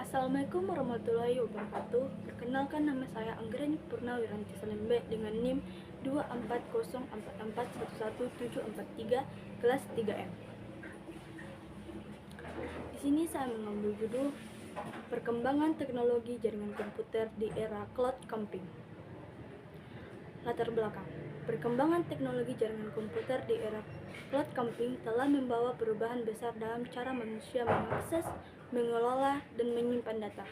Assalamualaikum warahmatullahi wabarakatuh. Perkenalkan, nama saya Anggreni Purnawiranti Salembe dengan NIM 24044111743 kelas 3M. Di sini saya mengambil judul Perkembangan Teknologi Jaringan Komputer di Era Cloud Computing. Latar belakang. Perkembangan teknologi jaringan komputer di era cloud computing telah membawa perubahan besar dalam cara manusia mengakses, mengelola, dan menyimpan data.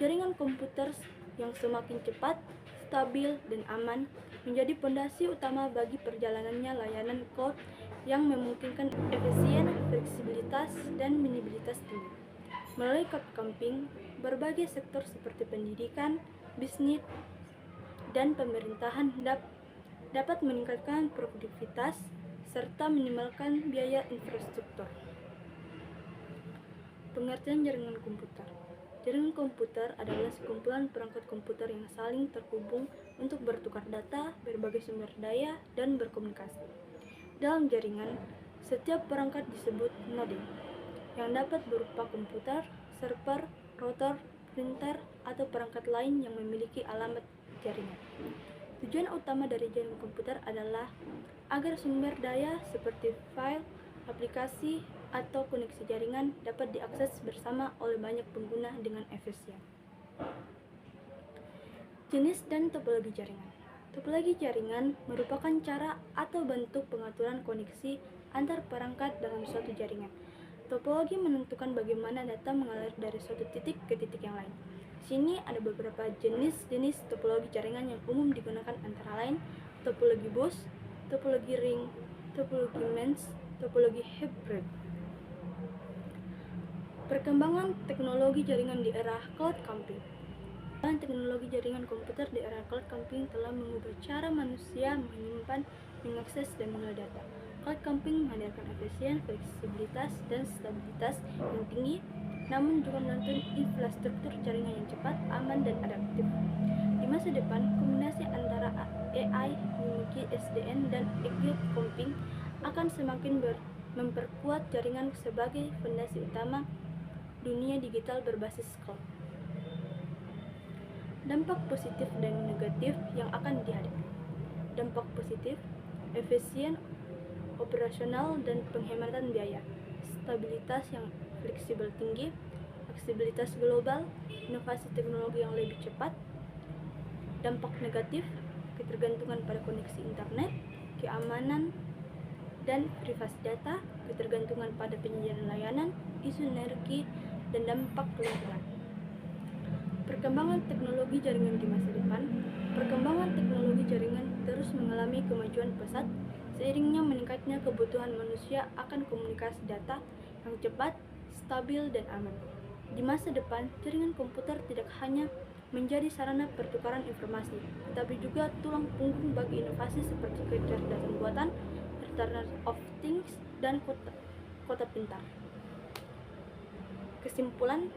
Jaringan komputer yang semakin cepat, stabil, dan aman menjadi fondasi utama bagi perjalanannya layanan cloud yang memungkinkan efisien, fleksibilitas, dan manajebilitas tinggi. Melalui cloud computing, berbagai sektor seperti pendidikan, bisnis, dan pemerintahan dapat meningkatkan produktivitas serta minimalkan biaya infrastruktur. Pengertian jaringan komputer. Jaringan komputer adalah sekumpulan perangkat komputer yang saling terhubung untuk bertukar data, berbagai sumber daya, dan berkomunikasi. Dalam jaringan, setiap perangkat disebut node, yang dapat berupa komputer, server, router, printer, atau perangkat lain yang memiliki alamat jaringan. Tujuan utama dari jaringan komputer adalah agar sumber daya seperti file, aplikasi, atau koneksi jaringan dapat diakses bersama oleh banyak pengguna dengan efisien. Jenis dan topologi jaringan. Topologi jaringan merupakan cara atau bentuk pengaturan koneksi antar perangkat dalam suatu jaringan. Topologi menentukan bagaimana data mengalir dari suatu titik ke titik yang lain. Sini ada beberapa jenis-jenis topologi jaringan yang umum digunakan, antara lain topologi bus, topologi ring, topologi mesh, topologi hybrid. Perkembangan teknologi jaringan di era cloud computing. Teknologi jaringan komputer di era cloud computing telah mengubah cara manusia menyimpan, mengakses, dan mengelola data. Cloud computing menghadirkan efisien, fleksibilitas, dan stabilitas yang tinggi, namun juga menuntut infrastruktur jaringan yang cepat, aman, dan adaptif. Di masa depan, kombinasi antara AI, memiliki SDN, dan cloud computing akan semakin memperkuat jaringan sebagai fondasi utama dunia digital berbasis cloud. Dampak positif dan negatif yang akan dihadapi. Dampak positif, efisien operasional dan penghematan biaya, stabilitas yang fleksibel tinggi, fleksibilitas global, inovasi teknologi yang lebih cepat. Dampak negatif, ketergantungan pada koneksi internet, keamanan dan privasi data, ketergantungan pada penyedia layanan, isu energi, dan dampak lingkungan. Perkembangan teknologi jaringan di masa depan. Perkembangan teknologi jaringan terus mengalami kemajuan pesat seiringnya meningkatnya kebutuhan manusia akan komunikasi data yang cepat, stabil, dan aman. Di masa depan, jaringan komputer tidak hanya menjadi sarana pertukaran informasi, tetapi juga tulang punggung bagi inovasi seperti kecerdasan buatan, Internet of Things, dan kota pintar. Kesimpulan,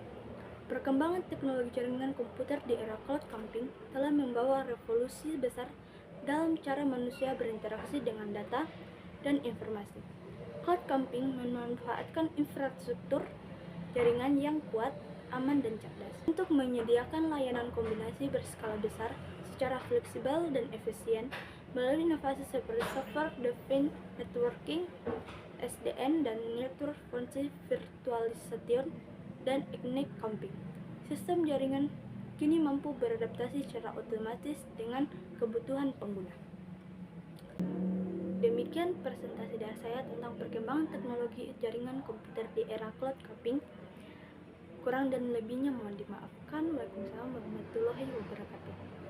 perkembangan teknologi jaringan komputer di era cloud computing telah membawa revolusi besar dalam cara manusia berinteraksi dengan data dan informasi. Cloud computing memanfaatkan infrastruktur jaringan yang kuat, aman, dan cerdas untuk menyediakan layanan kombinasi berskala besar secara fleksibel dan efisien melalui inovasi seperti software-defined networking, SDN, dan network function virtualization, dan cloud computing. Sistem jaringan kini mampu beradaptasi secara otomatis dengan kebutuhan pengguna. Demikian presentasi dari saya tentang perkembangan teknologi jaringan komputer di era cloud computing. Kurang dan lebihnya mohon dimaafkan. Waalaikumsalam warahmatullahi wabarakatuh.